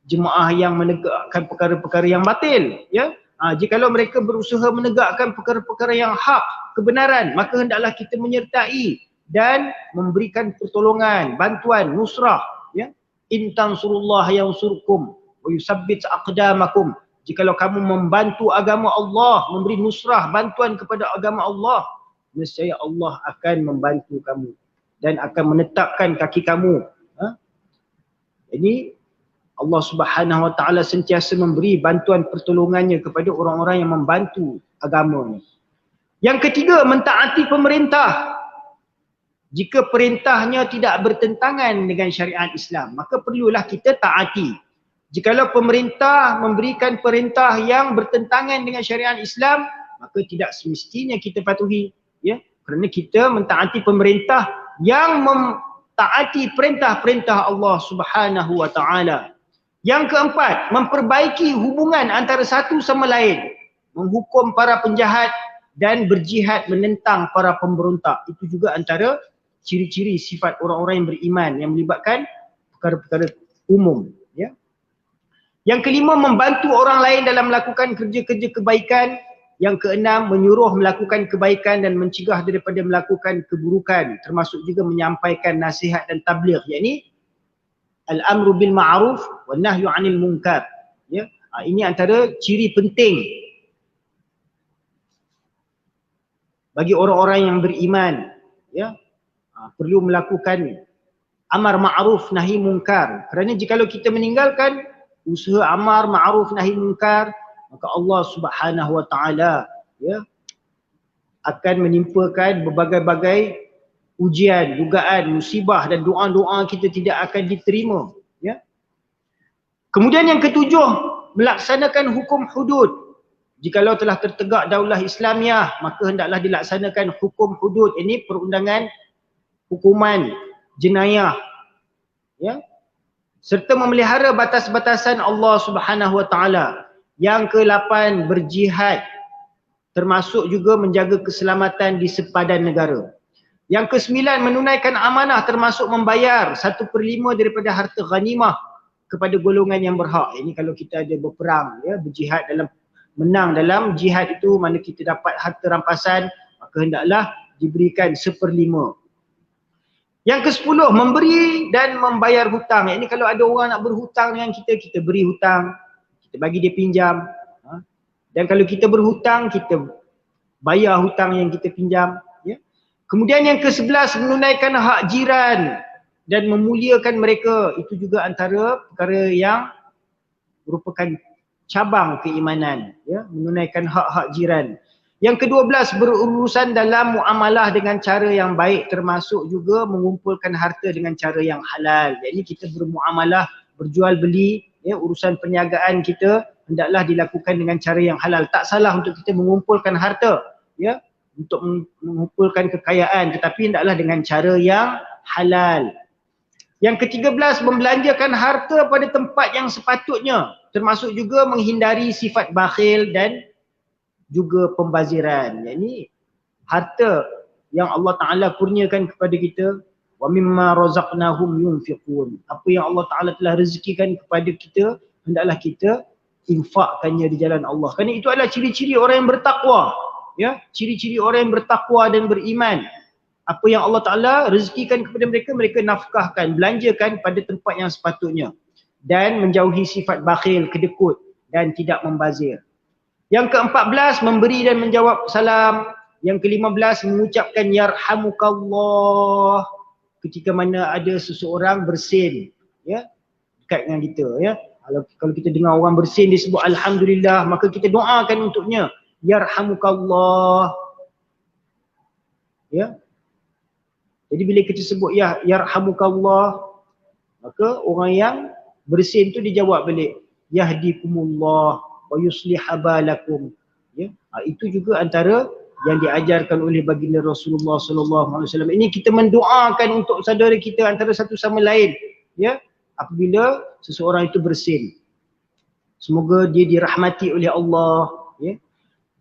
jemaah yang menegakkan perkara-perkara yang batil, ya. Jikalau mereka berusaha menegakkan perkara-perkara yang hak, kebenaran, maka hendaklah kita menyertai dan memberikan pertolongan, bantuan, nusrah, ya. In tansurullah yansurkum wa yusabbit aqdamakum. Jikalau kamu membantu agama Allah, memberi nusrah, bantuan kepada agama Allah, nescaya Allah akan membantu kamu dan akan menetapkan kaki kamu. Jadi Allah Subhanahu Wa Taala sentiasa memberi bantuan pertolongannya kepada orang-orang yang membantu agama. Yang ketiga, mentaati pemerintah. Jika perintahnya tidak bertentangan dengan syariat Islam, maka perlulah kita taati. Jikalau pemerintah memberikan perintah yang bertentangan dengan syariat Islam, maka tidak semestinya kita patuhi, ya, kerana kita mentaati pemerintah yang mentaati perintah-perintah Allah Subhanahu Wa Taala. Yang keempat, memperbaiki hubungan antara satu sama lain, menghukum para penjahat dan berjihad menentang para pemberontak. Itu juga antara ciri-ciri sifat orang-orang yang beriman yang melibatkan perkara-perkara umum, ya. Yang kelima, membantu orang lain dalam melakukan kerja-kerja kebaikan. Yang keenam, menyuruh melakukan kebaikan dan mencegah daripada melakukan keburukan, termasuk juga menyampaikan nasihat dan tabligh, yakni al-amru bil ma'ruf wan nahyu 'anil munkar, ya. Ini antara ciri penting bagi orang-orang yang beriman, ya, perlu melakukan amar ma'ruf nahi munkar. Kerana jikalau kita meninggalkan usaha amar ma'ruf nahi munkar, maka Allah Subhanahu wa taala, ya, akan menimpakan berbagai-bagai ujian, dugaan, musibah dan doa-doa kita tidak akan diterima, ya. Kemudian yang ketujuh, melaksanakan hukum hudud. Jikalau telah tertegak daulah Islamiah, maka hendaklah dilaksanakan hukum hudud. Ini perundangan hukuman jenayah, ya. Serta memelihara batas-batasan Allah Subhanahu wa taala. Yang ke-8, berjihad, termasuk juga menjaga keselamatan di sepadan negara. Yang ke-9, menunaikan amanah, termasuk membayar 1/5 daripada harta ghanimah kepada golongan yang berhak. Ini kalau kita ada berperang, ya, berjihad, dalam menang dalam jihad itu, mana kita dapat harta rampasan, maka hendaklah diberikan 1/5. Yang ke-10, memberi dan membayar hutang. Ini kalau ada orang nak berhutang dengan kita, kita beri hutang, kita bagi dia pinjam. Dan kalau kita berhutang, kita bayar hutang yang kita pinjam, ya. Kemudian yang ke-11, menunaikan hak jiran dan memuliakan mereka. Itu juga antara perkara yang merupakan cabang keimanan, ya, menunaikan hak-hak jiran. Yang ke-12, berurusan dalam muamalah dengan cara yang baik, termasuk juga mengumpulkan harta dengan cara yang halal. Jadi kita bermuamalah, berjual beli, ya, urusan perniagaan kita hendaklah dilakukan dengan cara yang halal. Tak salah untuk kita mengumpulkan harta, ya, untuk mengumpulkan kekayaan, tetapi hendaklah dengan cara yang halal. Yang ke-13, membelanjakan harta pada tempat yang sepatutnya, termasuk juga menghindari sifat bakhil dan juga pembaziran. Ini harta yang Allah Ta'ala kurniakan kepada kita, wa mimma razaqnahum yunfiqun. Apa yang Allah Ta'ala telah rezekikan kepada kita, hendaklah kita infakkannya di jalan Allah. Kerana itu adalah ciri-ciri orang yang bertakwa, ya, ciri-ciri orang yang bertakwa dan beriman. Apa yang Allah Ta'ala rezekikan kepada mereka, mereka nafkahkan, belanjakan pada tempat yang sepatutnya, dan menjauhi sifat bakhil, kedekut dan tidak membazir. Yang ke-14, memberi dan menjawab salam. Yang ke-15, mengucapkan yarhamukallah ketika mana ada seseorang bersin, ya, dekat dengan kita, ya. Kalau kita dengar orang bersin dia sebut alhamdulillah, maka kita doakan untuknya yarhamukallah, ya. Jadi bila kita sebut ya yarhamukallah, maka orang yang bersin tu dijawab balik yahdikumullah wa yuslih balakum, ya. Itu juga antara yang diajarkan oleh baginda Rasulullah sallallahu alaihi wasallam. Ini kita mendoakan untuk saudara kita antara satu sama lain, ya, apabila seseorang itu bersin. Semoga dia dirahmati oleh Allah, ya.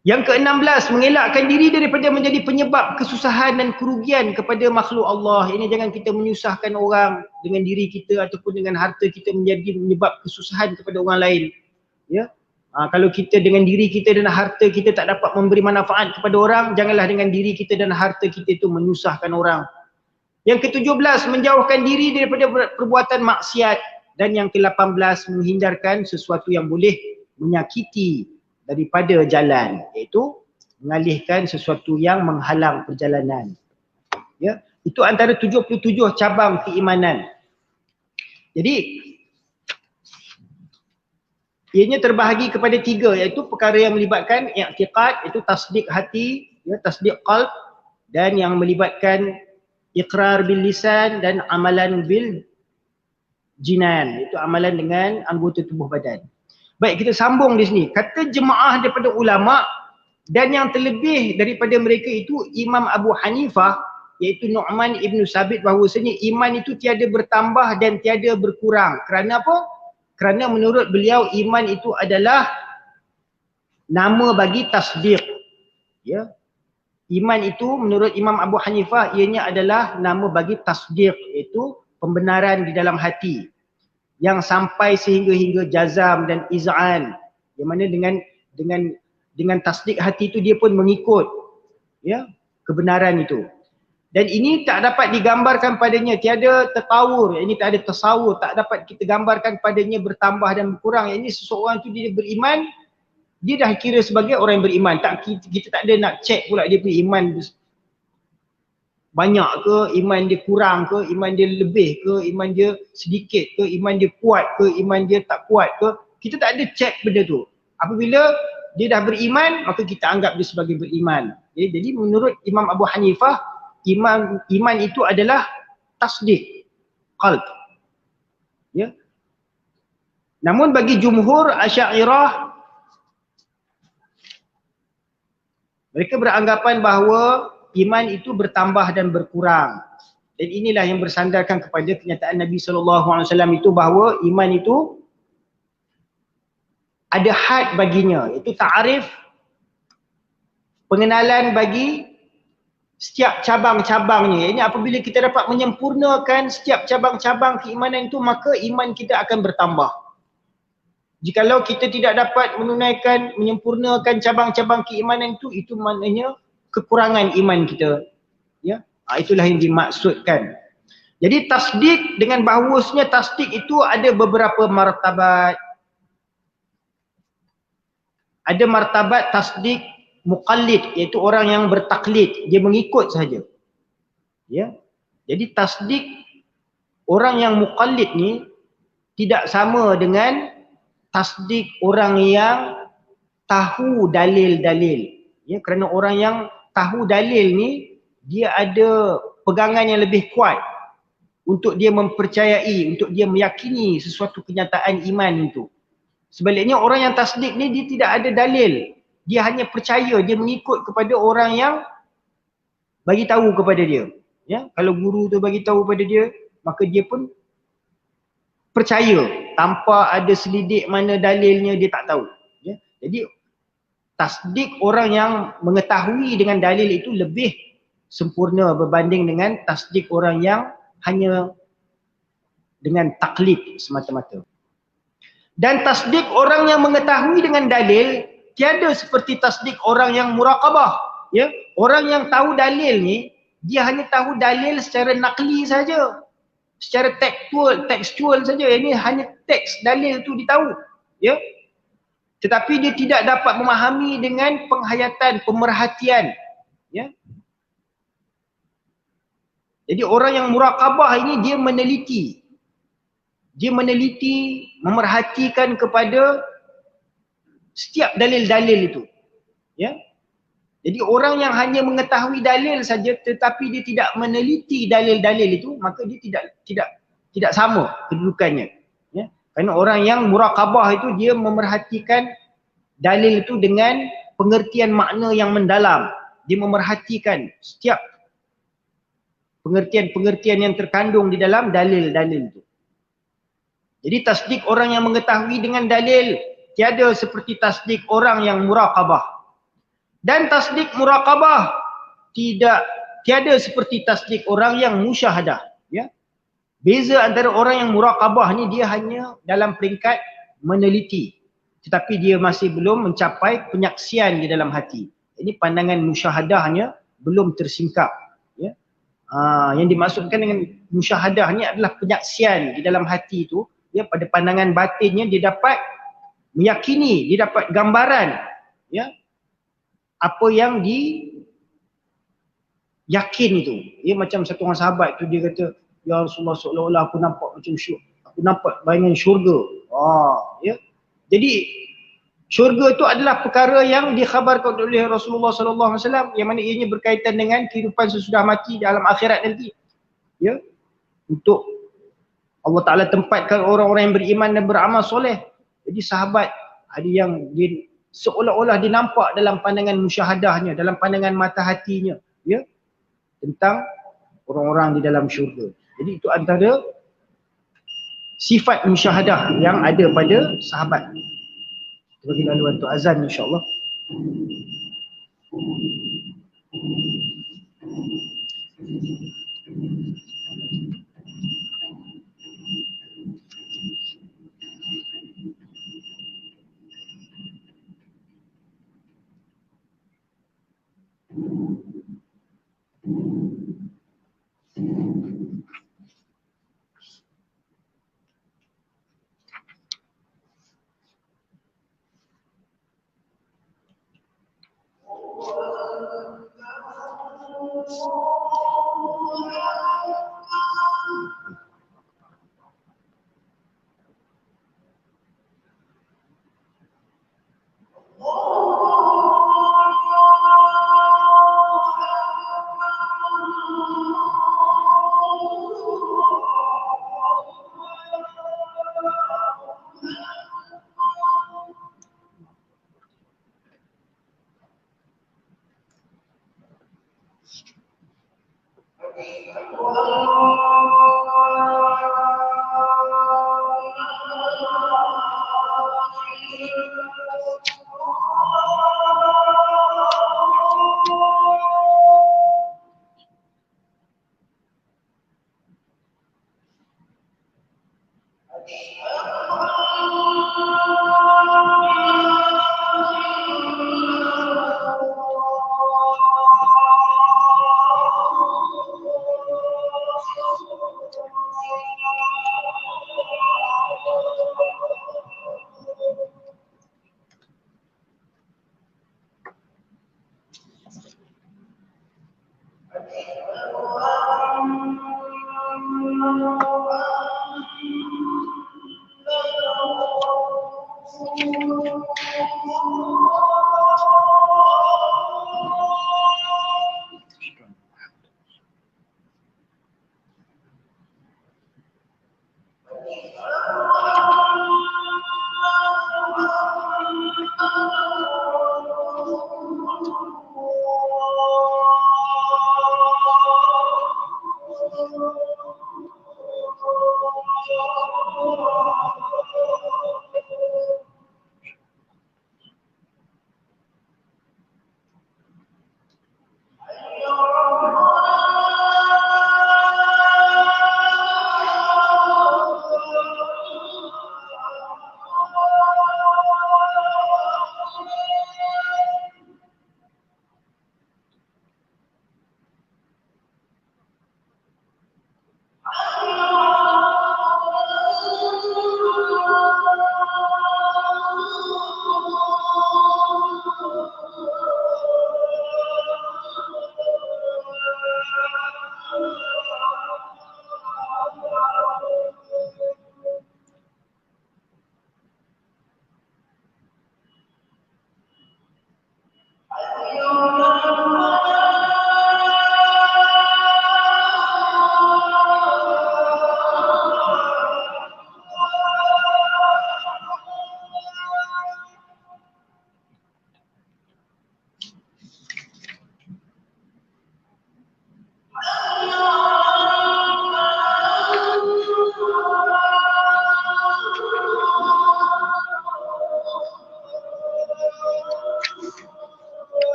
Yang ke-16, mengelakkan diri daripada menjadi penyebab kesusahan dan kerugian kepada makhluk Allah. Ini jangan kita menyusahkan orang dengan diri kita ataupun dengan harta kita menjadi penyebab kesusahan kepada orang lain, ya. Kalau kita dengan diri kita dan harta kita tak dapat memberi manfaat kepada orang, janganlah dengan diri kita dan harta kita itu menyusahkan orang. Yang ke-17, menjauhkan diri daripada perbuatan maksiat. Dan yang ke-18, menghindarkan sesuatu yang boleh menyakiti daripada jalan, iaitu mengalihkan sesuatu yang menghalang perjalanan, ya. Itu antara 77 cabang keimanan. Jadi ianya terbahagi kepada 3, iaitu perkara yang melibatkan i'tiqad, iaitu tasdik hati, ya, tasdik qalb, dan yang melibatkan iqrar bil lisan dan amalan bil jinan, iaitu amalan dengan anggota tubuh badan. Baik, kita sambung di sini. Kata jemaah daripada ulama, dan yang terlebih daripada mereka itu Imam Abu Hanifah, iaitu Nu'man ibn Sabit, bahawasanya iman itu tiada bertambah dan tiada berkurang. Kerana apa? Kerana menurut beliau iman itu adalah nama bagi tasdiq, ya. Iman itu menurut Imam Abu Hanifah ianya adalah nama bagi tasdiq, iaitu pembenaran di dalam hati yang sampai sehingga jazam dan iz'an, yang mana dengan tasdik hati itu dia pun mengikut, ya, kebenaran itu. Dan ini tak dapat digambarkan padanya, tiada tatawur, ini tak ada tasawur, tak dapat kita gambarkan padanya bertambah dan berkurang. Ini seseorang itu dia beriman dia dah kira sebagai orang yang beriman. Tak, kita tak ada nak check pula dia punya iman banyak ke, iman dia kurang ke, iman dia lebih ke, iman dia sedikit ke, iman dia kuat ke, iman dia tak kuat ke. Kita tak ada check benda tu. Apabila dia dah beriman, maka kita anggap dia sebagai beriman. Jadi menurut Imam Abu Hanifah, iman itu adalah tasdik qalb. Ya. Namun bagi jumhur Asy'ariyah, mereka beranggapan bahawa iman itu bertambah dan berkurang. Dan inilah yang bersandarkan kepada kenyataan Nabi SAW itu bahawa iman itu ada had baginya. Itu ta'arif, pengenalan bagi setiap cabang-cabangnya. Ini apabila kita dapat menyempurnakan setiap cabang-cabang keimanan itu, maka iman kita akan bertambah. Jikalau kita tidak dapat menunaikan, menyempurnakan cabang-cabang keimanan itu maknanya kekurangan iman kita. Ya, itulah yang dimaksudkan. Jadi tasdik, dengan bahawasanya tasdik itu ada beberapa martabat. Ada martabat tasdik muqallid, iaitu orang yang bertaklid, dia mengikut saja. Ya. Jadi tasdik orang yang muqallid ni tidak sama dengan tasdik orang yang tahu dalil-dalil. Ya, kerana orang yang tahu dalil ni dia ada pegangan yang lebih kuat untuk dia mempercayai, untuk dia meyakini sesuatu kenyataan iman itu. Sebaliknya orang yang tasdik ni dia tidak ada dalil. Dia hanya percaya, dia mengikut kepada orang yang bagi tahu kepada dia. Ya, kalau guru tu bagi tahu kepada dia, maka dia pun percaya tanpa ada selidik mana dalilnya dia tak tahu. Ya. Jadi tasdik orang yang mengetahui dengan dalil itu lebih sempurna berbanding dengan tasdik orang yang hanya dengan taklid semata-mata. Dan tasdik orang yang mengetahui dengan dalil tiada seperti tasdik orang yang muraqabah. Ya, orang yang tahu dalil ni dia hanya tahu dalil secara nakli saja. Secara tekstual saja. Ini hanya teks dalil tu ditahu. Ya. Tetapi dia tidak dapat memahami dengan penghayatan, pemerhatian. Ya. Jadi orang yang muraqabah ini dia meneliti. Dia meneliti, memerhatikan kepada setiap dalil-dalil itu. Ya. Jadi orang yang hanya mengetahui dalil saja tetapi dia tidak meneliti dalil-dalil itu, maka dia tidak sama kedudukannya. Ya. Kerana orang yang muraqabah itu dia memerhatikan dalil itu dengan pengertian makna yang mendalam. Dia memerhatikan setiap pengertian-pengertian yang terkandung di dalam dalil-dalil itu. Jadi tasdik orang yang mengetahui dengan dalil tiada seperti tasdik orang yang muraqabah. Dan tasdik muraqabah tiada seperti tasdik orang yang musyahadah. Ya. Beza antara orang yang muraqabah ni dia hanya dalam peringkat meneliti. Tetapi dia masih belum mencapai penyaksian di dalam hati. Ini pandangan musyahadahnya belum tersingkap. Ya. Yang dimaksudkan dengan musyahadah ni adalah penyaksian di dalam hati itu. Ya, pada pandangan batinnya dia dapat meyakini, dia dapat gambaran. Ya. Apa yang yakin itu. Ya, macam satu orang sahabat tu dia kata, ya Rasulullah seolah-olah aku nampak macam aku nampak bayangan syurga. Ya. Jadi syurga itu adalah perkara yang dikhabarkan oleh Rasulullah SAW yang mana ianya berkaitan dengan kehidupan sesudah mati dalam akhirat nanti. Ya. Untuk Allah Ta'ala tempatkan orang-orang yang beriman dan beramal soleh. Jadi sahabat ada yang dia seolah-olah dia nampak dalam pandangan musyahadahnya, dalam pandangan mata hatinya, ya, tentang orang-orang di dalam syurga. Jadi itu antara sifat musyahadah yang ada pada sahabat. Kita bagi laluan untuk azan insya-Allah.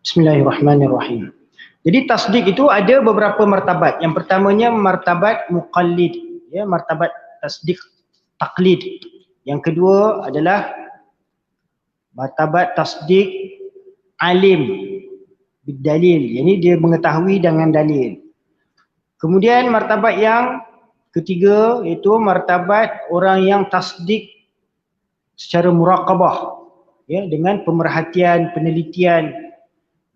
Bismillahirrahmanirrahim. Jadi tasdik itu ada beberapa martabat. Yang pertamanya martabat muqallid, ya, martabat tasdik taklid. Yang kedua adalah martabat tasdik alim bidalil. Ini dia mengetahui dengan dalil. Kemudian martabat yang ketiga iaitu martabat orang yang tasdik secara muraqabah, ya, dengan pemerhatian, penelitian,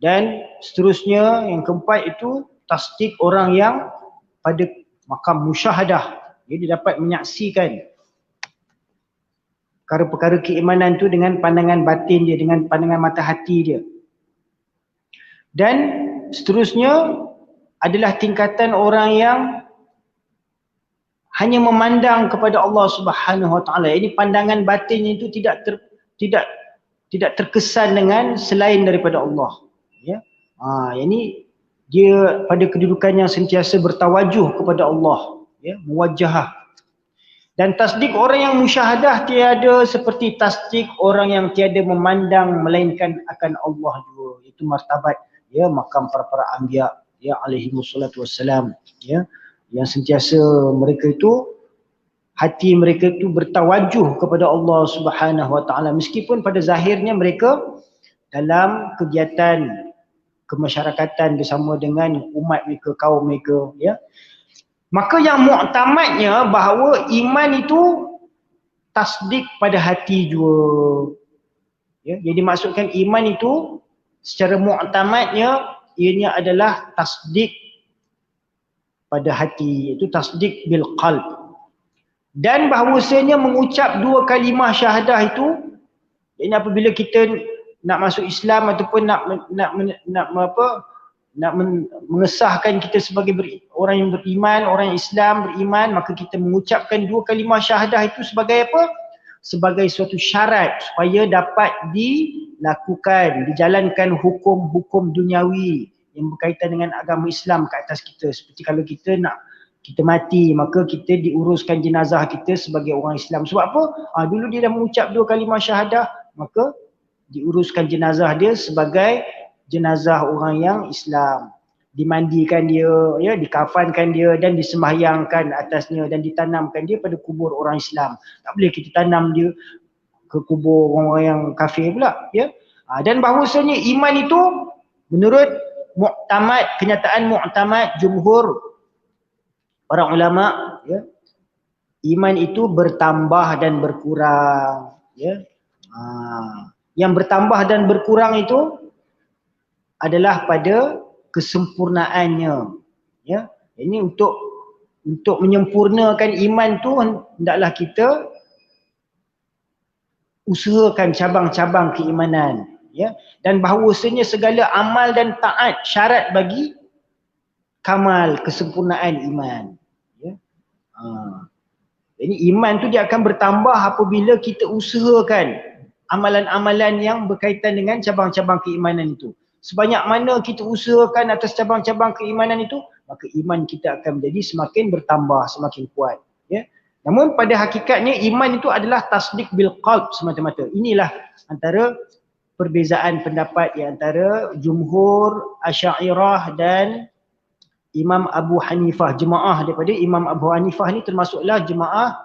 dan seterusnya. Yang keempat itu tasdik orang yang pada makam musyahadah, dia dapat menyaksikan perkara-perkara keimanan tu dengan pandangan batin dia, dengan pandangan mata hati dia. Dan seterusnya adalah tingkatan orang yang hanya memandang kepada Allah Subhanahu Wa Taala. Ini pandangan batin itu tidak terkesan dengan selain daripada Allah. Ya, ini dia pada kedudukan yang sentiasa bertawajuh kepada Allah, ya, muwajjahah. Dan tasdik orang yang musyahadah tiada seperti tasdik orang yang tiada memandang melainkan akan Allah juga. Itu martabat, ya, makam para anbiya, ya, alaihi wassalatu wassalam, ya, yang sentiasa mereka itu, hati mereka itu bertawajuh kepada Allah Subhanahu Wa Taala meskipun pada zahirnya mereka dalam kegiatan kemasyarakatan bersama dengan umat mereka, kaum mereka, ya. Maka yang muktamadnya bahawa iman itu tasdik pada hati juga, ya. Jadi maksudkan iman itu secara muktamadnya ianya adalah tasdik pada hati, itu tasdik bil qalb. Dan bahawasanya mengucap dua kalimah syahadah itu, ini apabila kita nak masuk Islam ataupun nak mengesahkan kita sebagai orang yang beriman, orang yang Islam beriman, maka kita mengucapkan dua kalimah syahadah itu sebagai apa? Sebagai suatu syarat supaya dapat dilakukan, dijalankan hukum-hukum duniawi yang berkaitan dengan agama Islam ke atas kita. Seperti kalau kita mati, maka kita diuruskan jenazah kita sebagai orang Islam. Sebab apa? Dulu dia dah mengucap dua kalimah syahadah, maka diuruskan jenazah dia sebagai jenazah orang yang Islam. Dimandikan dia, ya, dikafankan dia dan disembahyangkan atasnya dan ditanamkan dia pada kubur orang Islam. Tak boleh kita tanam dia ke kubur orang yang kafir pula, ya. Dan bahawasanya iman itu menurut muktamad, kenyataan muktamad jumhur para ulama, ya, iman itu bertambah dan berkurang, ya. Yang bertambah dan berkurang itu adalah pada kesempurnaannya, ya. Ini untuk menyempurnakan iman tu hendaklah kita usahakan cabang-cabang keimanan, ya. Dan bahawasanya segala amal dan taat syarat bagi kamal kesempurnaan iman, ya. Ini iman tu dia akan bertambah apabila kita usahakan amalan-amalan yang berkaitan dengan cabang-cabang keimanan itu. Sebanyak mana kita usahakan atas cabang-cabang keimanan itu, maka iman kita akan menjadi semakin bertambah, semakin kuat, ya. Namun pada hakikatnya iman itu adalah tasdik bil qalb semata-mata. Inilah antara perbezaan pendapat di antara jumhur Asy'ariyah dan Imam Abu Hanifah. Jemaah daripada Imam Abu Hanifah ni termasuklah jemaah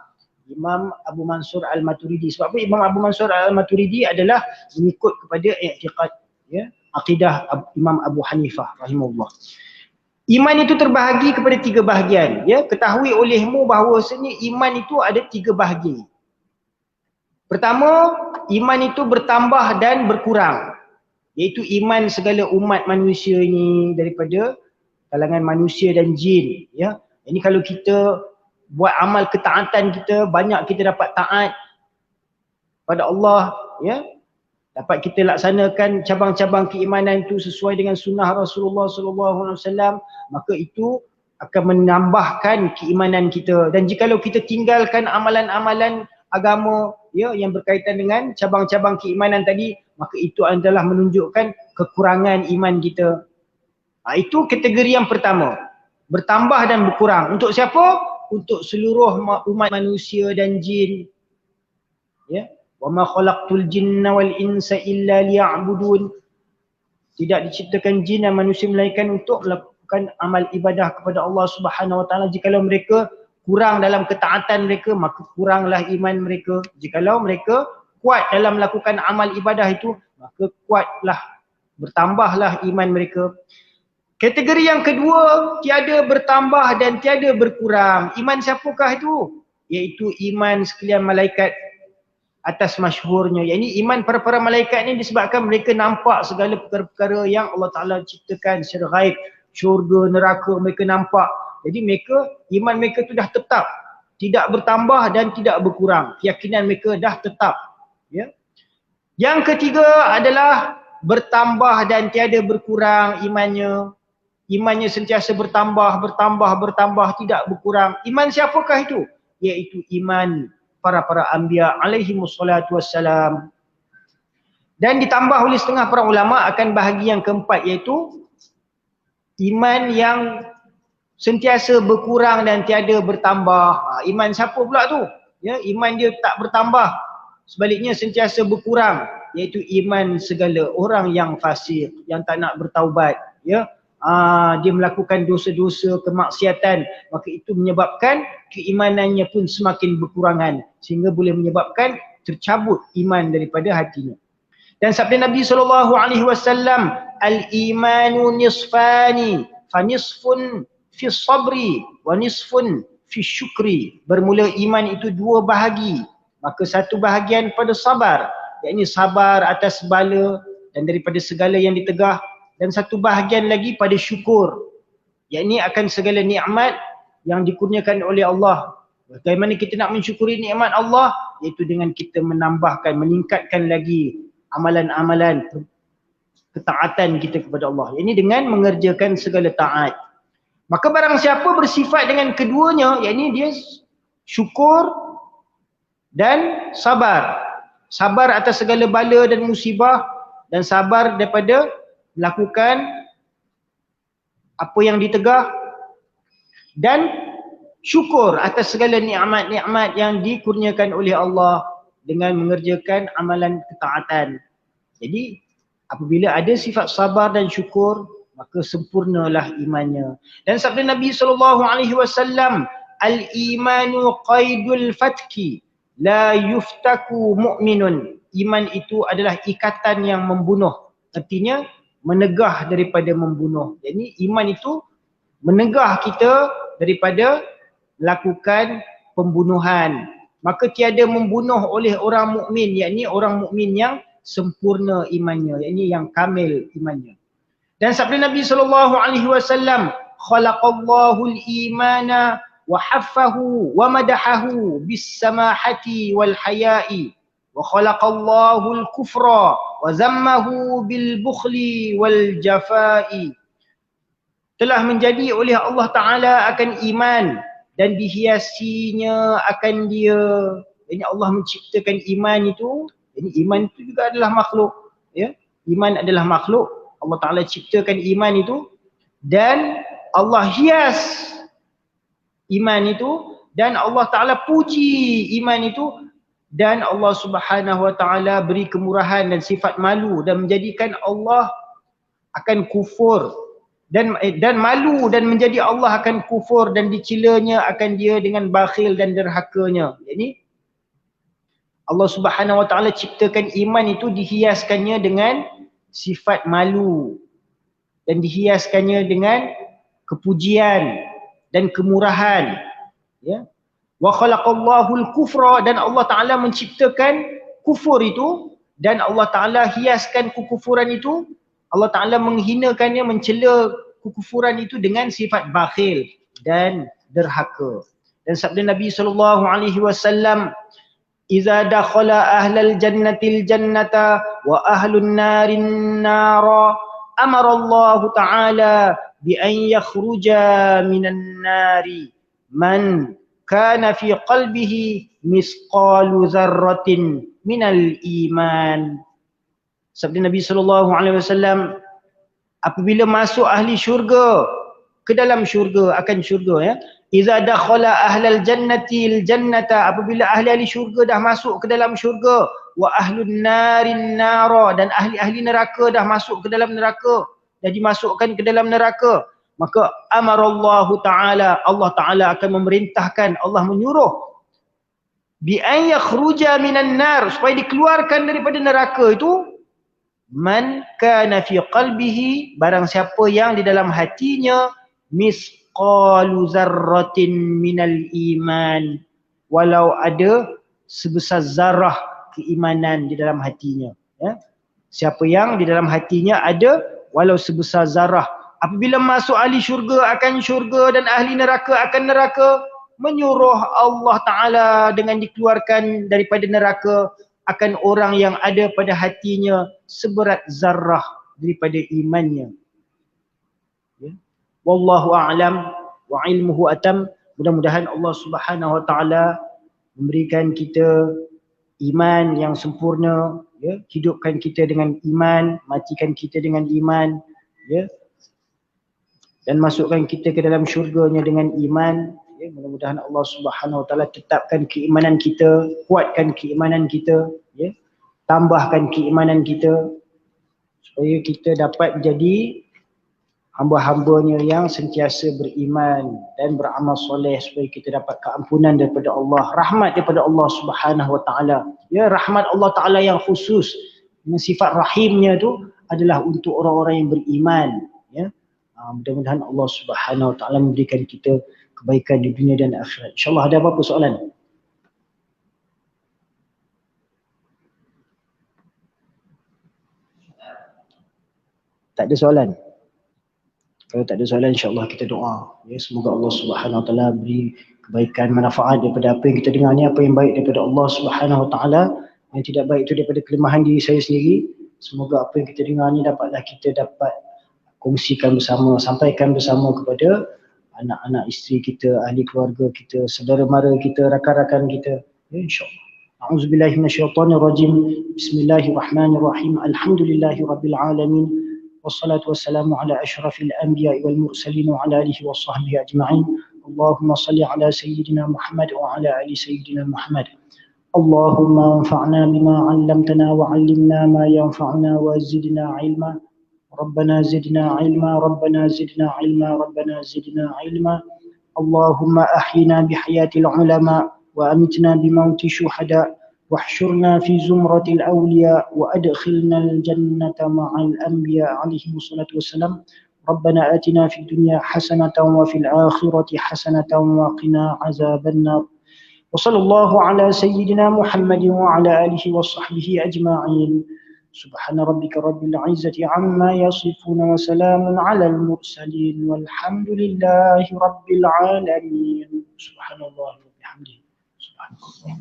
Imam Abu Mansur Al-Maturidi. Sebab apa? Imam Abu Mansur Al-Maturidi adalah mengikut kepada i'tiqad, ya, akidah Imam Abu Hanifah rahimahullah. Iman itu terbahagi kepada tiga bahagian, ya. Ketahui olehmu bahawasanya iman itu ada tiga bahagi. Pertama, iman itu bertambah dan berkurang, iaitu iman segala umat manusia ini daripada kalangan manusia dan jin, ya. Ini kalau kita buat amal ketaatan kita, banyak kita dapat taat pada Allah, ya. Dapat kita laksanakan cabang-cabang keimanan itu sesuai dengan sunnah Rasulullah SAW, maka itu akan menambahkan keimanan kita. Dan jikalau kita tinggalkan amalan-amalan agama, ya, yang berkaitan dengan cabang-cabang keimanan tadi, maka itu adalah menunjukkan kekurangan iman kita. Itu kategori yang pertama, bertambah dan berkurang. Untuk siapa? Untuk seluruh umat manusia dan jin, ya. Wa ma khalaqtul jinna wal insa illa liya'budun. Tidak diciptakan jin dan manusia melainkan untuk melakukan amal ibadah kepada Allah Subhanahu Wa Taala. Jikalau mereka kurang dalam ketaatan mereka, maka kuranglah iman mereka. Jikalau mereka kuat dalam melakukan amal ibadah itu, maka kuatlah, bertambahlah iman mereka. Kategori yang kedua, tiada bertambah dan tiada berkurang. Iman siapakah itu? Iaitu iman sekalian malaikat atas masyhurnya. Yakni iman para malaikat ni disebabkan mereka nampak segala perkara-perkara yang Allah Ta'ala ciptakan secara gaib. Syurga, neraka mereka nampak. Jadi iman mereka tu dah tetap. Tidak bertambah dan tidak berkurang. Keyakinan mereka dah tetap. Ya. Yang ketiga adalah bertambah dan tiada berkurang imannya. Imannya sentiasa bertambah, tidak berkurang. Iman siapakah itu? Iaitu iman para anbiya alaihi wassalatu wassalam. Dan ditambah oleh setengah para ulama akan bahagi yang keempat, iaitu iman yang sentiasa berkurang dan tiada bertambah. Iman siapa pula tu? Ya, iman dia tak bertambah, sebaliknya sentiasa berkurang, iaitu iman segala orang yang fasik, yang tak nak bertaubat, ya. Dia melakukan dosa-dosa, kemaksiatan, maka itu menyebabkan keimanannya pun semakin berkurangan, sehingga boleh menyebabkan tercabut iman daripada hatinya. Dan sabda Nabi SAW, al-imanu nisfani, fa nisfun fi sabri, wa nisfun fi syukri. Bermula iman itu dua bahagi, maka satu bahagian pada sabar, yakni sabar atas bala dan daripada segala yang ditegah, dan satu bahagian lagi pada syukur, yakni akan segala nikmat yang dikurniakan oleh Allah. Bagaimana kita nak mensyukuri nikmat Allah? Iaitu dengan kita menambahkan, meningkatkan lagi amalan-amalan ketaatan kita kepada Allah. Ini dengan mengerjakan segala taat. Maka barang siapa bersifat dengan keduanya, yakni dia syukur dan sabar. Sabar atas segala bala dan musibah, dan sabar daripada melakukan apa yang ditegah, dan syukur atas segala nikmat-nikmat yang dikurniakan oleh Allah dengan mengerjakan amalan ketaatan. Jadi apabila ada sifat sabar dan syukur, maka sempurnalah imannya. Dan sabda Nabi SAW, al-imanu qaidul fatki, la yuftaku mu'minun. Iman itu adalah ikatan yang membunuh. Artinya menegah daripada membunuh. Jadi iman itu menegah kita daripada melakukan pembunuhan. Maka tiada membunuh oleh orang mukmin, yakni orang mukmin yang sempurna imannya, yakni yang kamil imannya. Dan sabda Nabi SAW, khalaqallahu al-imana wa haffahu wa madahahu bis samahati wal haya'i, wa khalaqallahu al-kufra wa zammahu bil bukhli wal jafa'i. Telah menjadi oleh Allah Ta'ala akan iman dan dihiasinya akan dia. Jadi Allah menciptakan iman itu. Jadi iman itu juga adalah makhluk, ya. Iman adalah makhluk. Allah Ta'ala ciptakan iman itu, dan Allah hias iman itu, dan Allah Ta'ala puji iman itu, dan Allah Subhanahu Wa Ta'ala beri kemurahan dan sifat malu dan menjadikan Allah akan kufur dan malu, dan menjadi Allah akan kufur dan dicilanya akan dia dengan bakhil dan derhakanya. Jadi Allah Subhanahu Wa Ta'ala ciptakan iman itu, dihiaskannya dengan sifat malu dan dihiaskannya dengan kepujian dan kemurahan, ya. Wa khalaqallahu al-kufra, dan Allah Ta'ala menciptakan kufur itu, dan Allah Ta'ala hiaskan kekufuran itu. Allah Ta'ala menghinakannya, mencela kekufuran itu dengan sifat bakhil dan derhaka. Dan sabda Nabi SAW, iza dakhala ahlal jannatil jannata wa ahlun narin nara, amara Allah Ta'ala bi an yakhruja minan nari man kana fi qalbihi misqalu zarratin minal iman. Sabda Nabi SAW, apabila masuk ahli syurga ke dalam syurga, akan syurga, ya, Iza dakhala ahlal jannati jannata, apabila ahli-ahli syurga dah masuk ke dalam syurga, wa ahlun narin nara, dan ahli-ahli neraka dah masuk ke dalam neraka, dah dimasukkan ke dalam neraka, maka amarallahu ta'ala, Allah Ta'ala akan memerintahkan, Allah menyuruh bi an yakhruja minan nar, supaya dikeluarkan daripada neraka itu, man kana fi qalbihi, barang siapa yang di dalam hatinya misqalu zarratin minal iman, walau ada sebesar zarah keimanan di dalam hatinya, ya. Siapa yang di dalam hatinya ada walau sebesar zarah, apabila masuk ahli syurga akan syurga dan ahli neraka akan neraka, menyuruh Allah Ta'ala dengan dikeluarkan daripada neraka akan orang yang ada pada hatinya seberat zarah daripada imannya. Ya. Wallahu a'lam wa ilmuhu atam. Mudah-mudahan Allah Subhanahu wa taala memberikan kita iman yang sempurna, ya, hidupkan kita dengan iman, matikan kita dengan iman, ya, dan masukkan kita ke dalam syurganya dengan iman. Ya, mudah-mudahan Allah Subhanahu wa taala tetapkan keimanan kita, kuatkan keimanan kita, ya, tambahkan keimanan kita supaya kita dapat menjadi hamba-hambanya yang sentiasa beriman dan beramal soleh, supaya kita dapat keampunan daripada Allah, rahmat daripada Allah Subhanahu wa taala. Ya, rahmat Allah Taala yang khusus dengan sifat rahimnya tu adalah untuk orang-orang yang beriman, ya. Mudah-mudahan Allah Subhanahu wa taala memberikan kita kebaikan di dunia dan akhirat. InsyaAllah ada apa-apa soalan? Tak ada soalan? Kalau tak ada soalan, insyaAllah kita doa. Ya, semoga Allah Subhanahu wa taala beri kebaikan, manfaat daripada apa yang kita dengar ni, apa yang baik daripada Allah Subhanahu wa taala, yang tidak baik itu daripada kelemahan diri saya sendiri. Semoga apa yang kita dengar ni dapatlah kita dapat kongsikan bersama, sampaikan bersama kepada anak-anak isteri kita, ahli keluarga kita, saudara mara kita, rakan-rakan kita, ya, insyaAllah. A'udzubillahi minasyaitonirrajim. Bismillahirrahmanirrahim. Alhamdulillahirabbil alamin. Wassalatu wassalamu ala asyrafil anbiya'i wal mursalin wa ala alihi washabbihi ajma'in. Allahumma salli ala sayyidina Muhammad wa ala ali sayyidina Muhammad. Allahumma anfa'na bima 'allamtana wa 'allimna ma yanfa'una wa zidna 'ilma. ربنا زدنا علما ربنا زدنا علما ربنا زدنا علما. اللهم أحينا بحياة العلماء وأمتنا بموت الشهداء واحشرنا في زمرة الأولياء وأدخلنا الجنة مع الأنبياء عليهم الصلاة والسلام. ربنا آتنا في الدنيا حسنة وفي الآخرة حسنة وقنا عذاب النار. وصلى الله على سيدنا محمد وعلى آله وصحبه أجمعين. سبحان ربك رب العزة عما يصفون وسلام على المرسلين والحمد لله رب العالمين. سبحان الله وبحمده. سبحان الله.